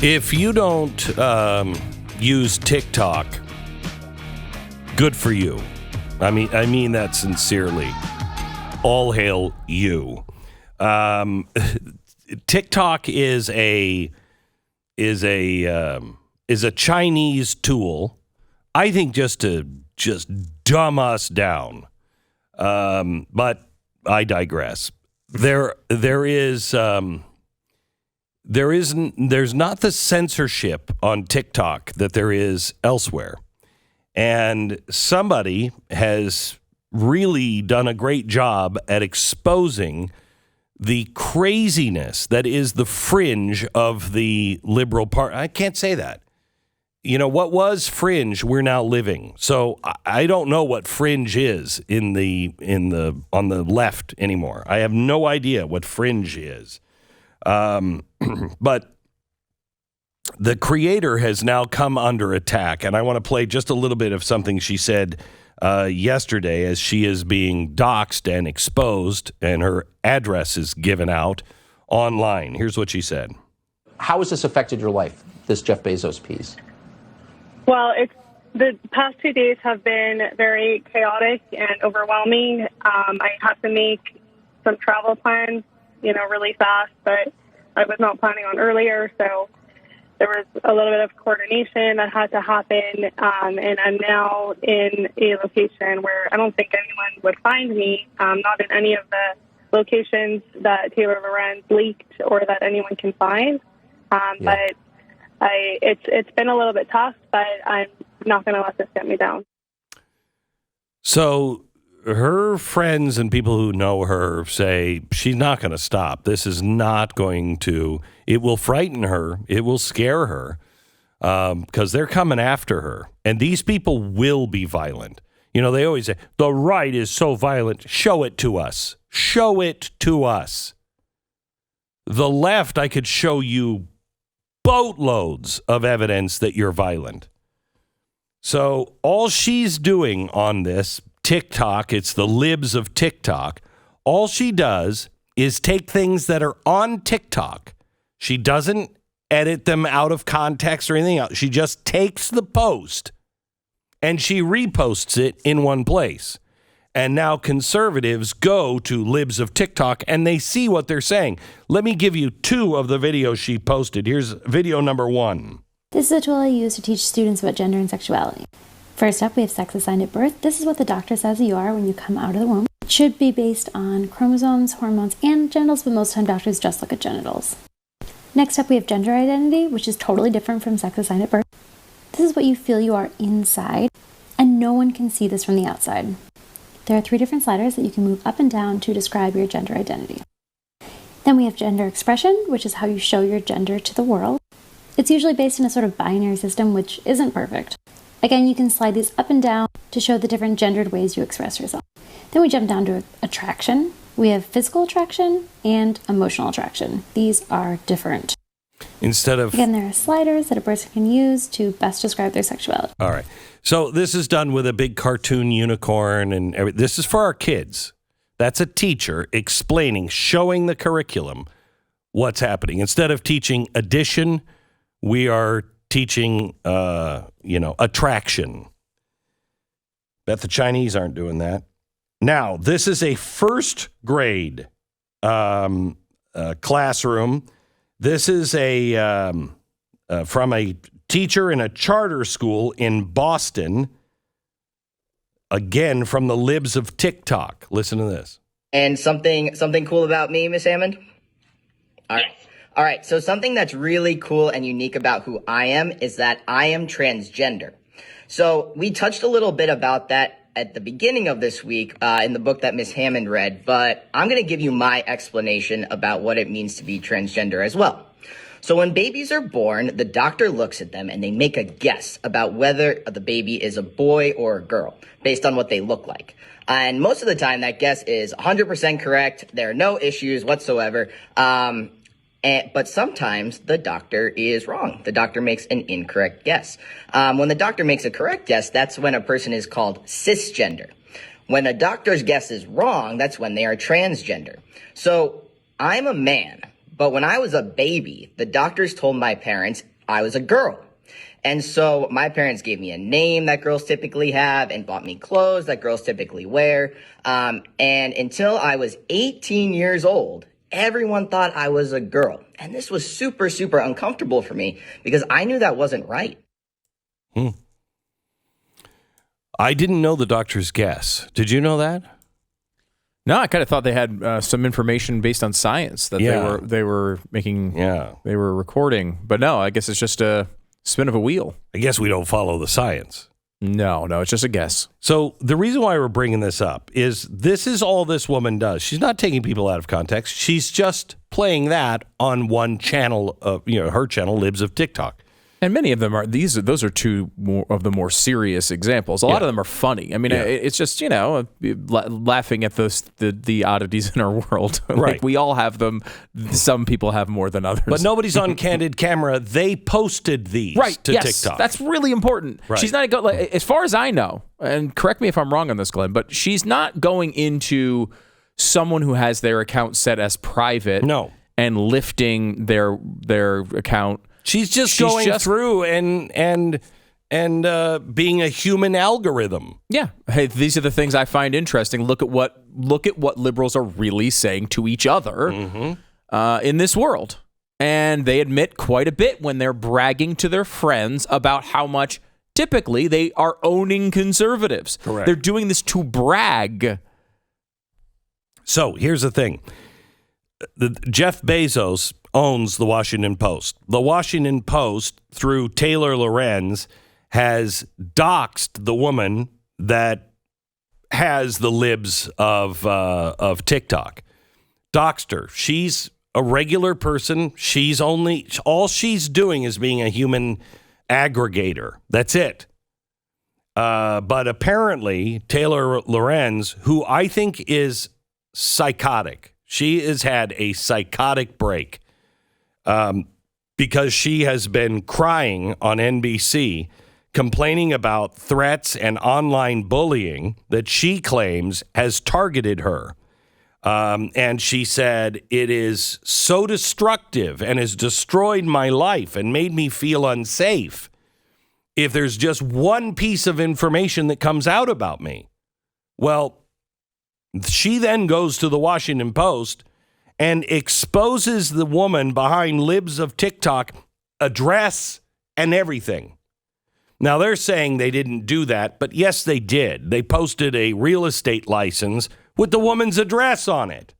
If you don't use TikTok, good for you. I mean that sincerely. All hail you. TikTok is a Chinese tool, I think, just to dumb us down. But I digress. There's not the censorship on TikTok that there is elsewhere. And somebody has really done a great job at exposing the craziness that is the fringe of the liberal party. I can't say that. You know, what was fringe, we're now living. So I don't know what fringe is on the left anymore. I have no idea what fringe is. But the creator has now come under attack, and I want to play just a little bit of something she said yesterday as she is being doxxed and exposed, and her address is given out online. Here's what she said. How has this affected your life, this Jeff Bezos piece? Well, the past 2 days have been very chaotic and overwhelming. I had to make some travel plans, really fast, but I was not planning on earlier. So there was a little bit of coordination that had to happen. And I'm now in a location where I don't think anyone would find me, not in any of the locations that Taylor Lorenz leaked or that anyone can find. But it's been a little bit tough, but I'm not going to let this get me down. So her friends and people who know her say she's not going to stop. This is not going to, it will frighten her. It will scare her because they're coming after her. And these people will be violent. They always say, the right is so violent. Show it to us. Show it to us. The left, I could show you boatloads of evidence that you're violent. So all she's doing on this TikTok, it's the libs of TikTok. All she does is take things that are on TikTok. She doesn't edit them out of context or anything else. She just takes the post and she reposts it in one place. And now conservatives go to libs of TikTok and they see what they're saying. Let me give you 2 of the videos she posted. Here's video number 1. This is a tool I use to teach students about gender and sexuality. First up, we have sex assigned at birth. This is what the doctor says you are when you come out of the womb. It should be based on chromosomes, hormones, and genitals, but most time doctors just look at genitals. Next up, we have gender identity, which is totally different from sex assigned at birth. This is what you feel you are inside, and no one can see this from the outside. There are 3 different sliders that you can move up and down to describe your gender identity. Then we have gender expression, which is how you show your gender to the world. It's usually based in a sort of binary system, which isn't perfect. Again, you can slide these up and down to show the different gendered ways you express yourself. Then we jump down to attraction. We have physical attraction and emotional attraction. These are different. Again, there are sliders that a person can use to best describe their sexuality. All right. So this is done with a big cartoon unicorn and everything. This is for our kids. That's a teacher explaining, showing the curriculum what's happening. Instead of teaching addition, we are teaching, attraction. Bet the Chinese aren't doing that. Now, this is a first grade classroom. This is from a teacher in a charter school in Boston. Again, from the libs of TikTok. Listen to this. And something cool about me, Miss Hammond? All right. So something that's really cool and unique about who I am is that I am transgender. So we touched a little bit about that at the beginning of this week in the book that Miss Hammond read, but I'm going to give you my explanation about what it means to be transgender as well. So when babies are born, the doctor looks at them and they make a guess about whether the baby is a boy or a girl based on what they look like. And most of the time that guess is 100% correct. There are no issues whatsoever. But sometimes the doctor is wrong. The doctor makes an incorrect guess. When the doctor makes a correct guess, that's when a person is called cisgender. When a doctor's guess is wrong, that's when they are transgender. So I'm a man. But when I was a baby, the doctors told my parents I was a girl. And so my parents gave me a name that girls typically have and bought me clothes that girls typically wear. And until I was 18 years old, everyone thought I was a girl. And this was super, super uncomfortable for me because I knew that wasn't right. I didn't know the doctor's guess. Did you know that? No, I kind of thought they had some information based on science that they were making. Yeah, they were recording, but no, I guess it's just a spin of a wheel. I guess we don't follow the science. No, it's just a guess. So the reason why we're bringing this up is this is all this woman does. She's not taking people out of context. She's just playing that on one channel of her channel, Libs of TikTok. And many of them are those are two of the more serious examples. A lot of them are funny. I mean, it's just laughing at the oddities in our world. Like, right. We all have them. Some people have more than others. But nobody's on candid camera. They posted these to TikTok. That's really important. Right. She's not as far as I know. And correct me if I'm wrong on this, Glenn. But she's not going into someone who has their account set as private. No. And lifting their account. She's just going through and being a human algorithm. Yeah. Hey, these are the things I find interesting. Look at what liberals are really saying to each other in this world. And they admit quite a bit when they're bragging to their friends about how much typically they are owning conservatives. Correct. They're doing this to brag. So here's the thing. Jeff Bezos owns the Washington Post. The Washington Post, through Taylor Lorenz, has doxed the woman that has the libs of TikTok. Doxed her. She's a regular person. All she's doing is being a human aggregator. That's it. But apparently, Taylor Lorenz, who I think is psychotic, she has had a psychotic break because she has been crying on NBC, complaining about threats and online bullying that she claims has targeted her. And she said, it is so destructive and has destroyed my life and made me feel unsafe if there's just one piece of information that comes out about me. Well, she then goes to the Washington Post and exposes the woman behind Libs of TikTok address and everything. Now, they're saying they didn't do that, but yes, they did. They posted a real estate license with the woman's address on it.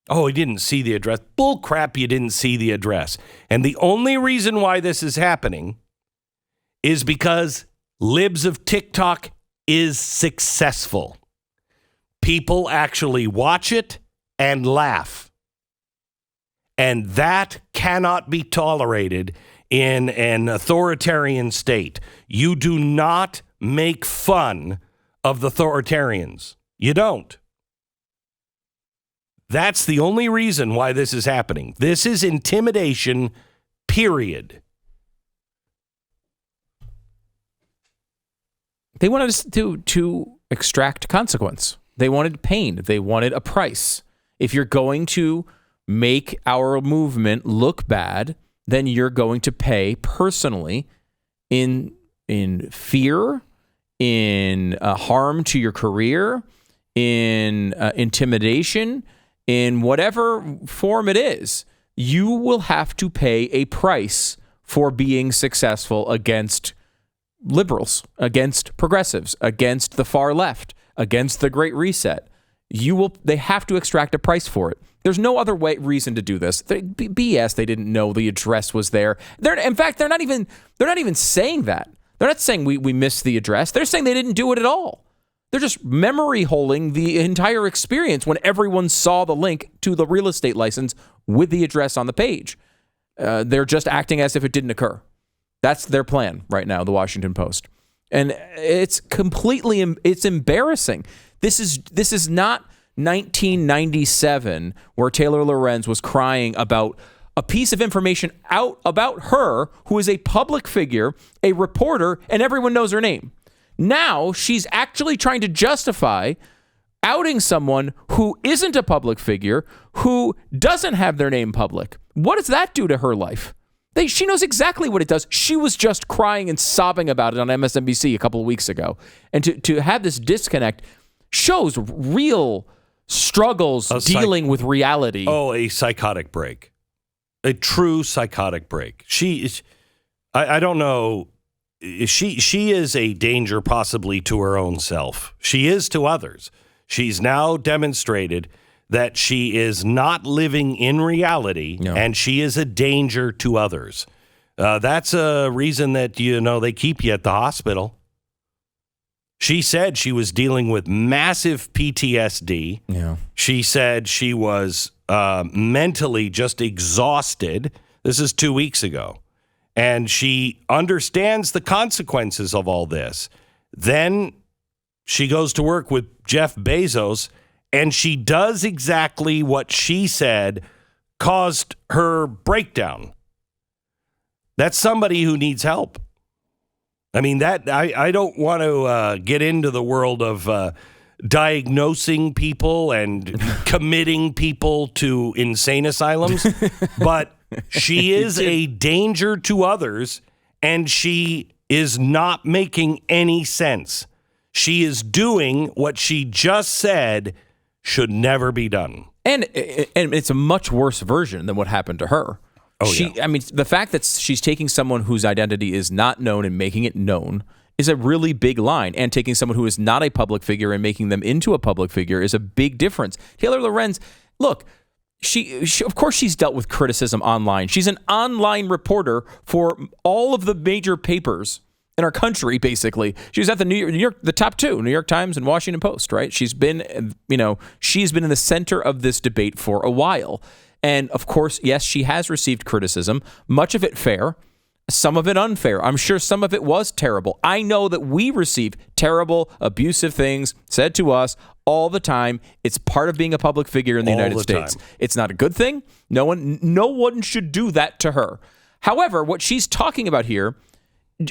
Oh, he didn't see the address. Bull crap, you didn't see the address. And the only reason why this is happening is because Libs of TikTok is successful. People actually watch it and laugh. And that cannot be tolerated in an authoritarian state. You do not make fun of the authoritarians. You don't. That's the only reason why this is happening. This is intimidation, period. They wanted us to extract consequence. They wanted pain. They wanted a price. If you're going to make our movement look bad, then you're going to pay personally in fear, in harm to your career, in intimidation, in whatever form it is. You will have to pay a price for being successful against liberals, against progressives, against the far left, against the Great Reset. They have to extract a price for it. There's no other reason to do this. BS. They didn't know the address was there. In fact, they're not even saying that. They're not saying we missed the address. They're saying they didn't do it at all. They're just memory holing the entire experience when everyone saw the link to the real estate license with the address on the page. They're just acting as if it didn't occur. That's their plan right now, the Washington Post. And it's embarrassing. This is not 1997 where Taylor Lorenz was crying about a piece of information out about her who is a public figure, a reporter, and everyone knows her name. Now she's actually trying to justify outing someone who isn't a public figure, who doesn't have their name public. What does that do to her life? She knows exactly what it does. She was just crying and sobbing about it on MSNBC a couple of weeks ago. And to have this disconnect shows real struggles dealing with reality. Oh, a psychotic break. A true psychotic break. She is, I don't know, she is a danger possibly to her own self. She is to others. She's now demonstrated that she is not living in reality, and she is a danger to others. That's a reason that, they keep you at the hospital. She said she was dealing with massive PTSD. Yeah. She said she was mentally just exhausted. This is 2 weeks ago. And she understands the consequences of all this. Then she goes to work with Jeff Bezos, and she does exactly what she said caused her breakdown. That's somebody who needs help. I mean, I don't want to get into the world of diagnosing people and committing people to insane asylums, but she is a danger to others, and she is not making any sense. She is doing what she just said should never be done. And it's a much worse version than what happened to her. I mean, the fact that she's taking someone whose identity is not known and making it known is a really big line. And taking someone who is not a public figure and making them into a public figure is a big difference. Taylor Lorenz, look, she of course she's dealt with criticism online. She's an online reporter for all of the major papers in our country, basically. She was at the New York, the top two, New York Times and Washington Post, right? She's been, she's been in the center of this debate for a while. And of course, yes, she has received criticism, much of it fair, some of it unfair. I'm sure some of it was terrible. I know that we receive terrible, abusive things said to us all the time. It's part of being a public figure in the United States. It's not a good thing. No one should do that to her. However, what she's talking about here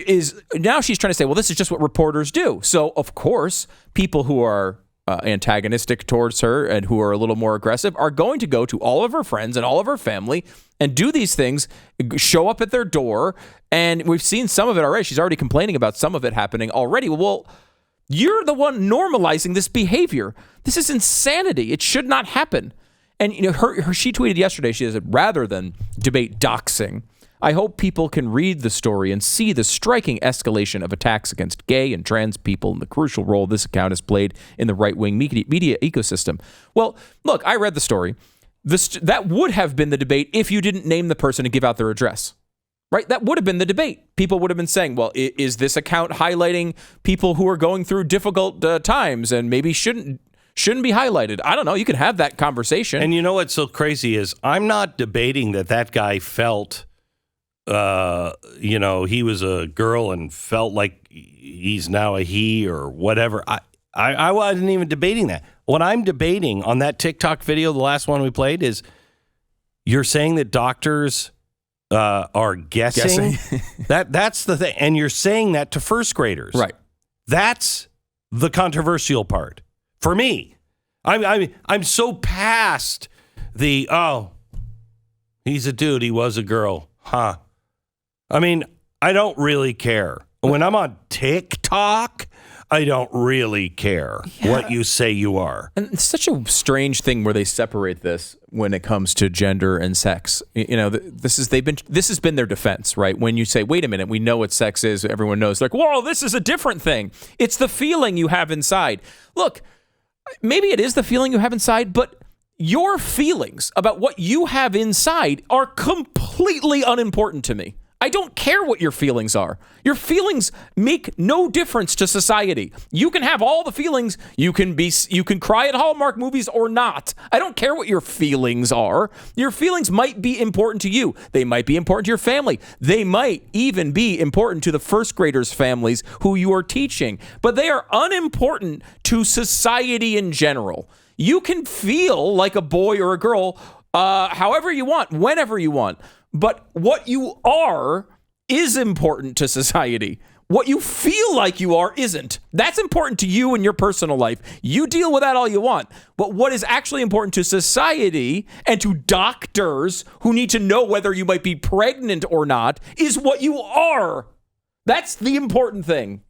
is now she's trying to say, well, this is just what reporters do. So, of course, people who are antagonistic towards her and who are a little more aggressive are going to go to all of her friends and all of her family and do these things, show up at their door. And we've seen some of it already. She's already complaining about some of it happening already. Well, you're the one normalizing this behavior. This is insanity. It should not happen. And she tweeted yesterday, she said, rather than debate doxing, I hope people can read the story and see the striking escalation of attacks against gay and trans people and the crucial role this account has played in the right-wing media ecosystem. Well, look, I read the story. That would have been the debate if you didn't name the person and give out their address, right? That would have been the debate. People would have been saying, well, is this account highlighting people who are going through difficult times and maybe shouldn't be highlighted? I don't know. You can have that conversation. And you know what's so crazy is I'm not debating that guy felt he was a girl and felt like he's now a he or whatever. I wasn't even debating that. What I'm debating on that TikTok video, the last one we played, is you're saying that doctors are guessing. That's the thing. And you're saying that to first graders. Right. That's the controversial part. For me, I'm so past the, he's a dude, he was a girl. Huh. I mean, I don't really care. When I'm on TikTok, I don't really care what you say you are. And it's such a strange thing where they separate this when it comes to gender and sex. This has been their defense, right? When you say, wait a minute, we know what sex is, everyone knows. Like, whoa, this is a different thing. It's the feeling you have inside. Look, maybe it is the feeling you have inside, but your feelings about what you have inside are completely unimportant to me. I don't care what your feelings are. Your feelings make no difference to society. You can have all the feelings. You can cry at Hallmark movies or not. I don't care what your feelings are. Your feelings might be important to you. They might be important to your family. They might even be important to the first graders' families who you are teaching. But they are unimportant to society in general. You can feel like a boy or a girl however you want, whenever you want. But what you are is important to society. What you feel like you are isn't. That's important to you in your personal life. You deal with that all you want. But what is actually important to society and to doctors who need to know whether you might be pregnant or not is what you are. That's the important thing.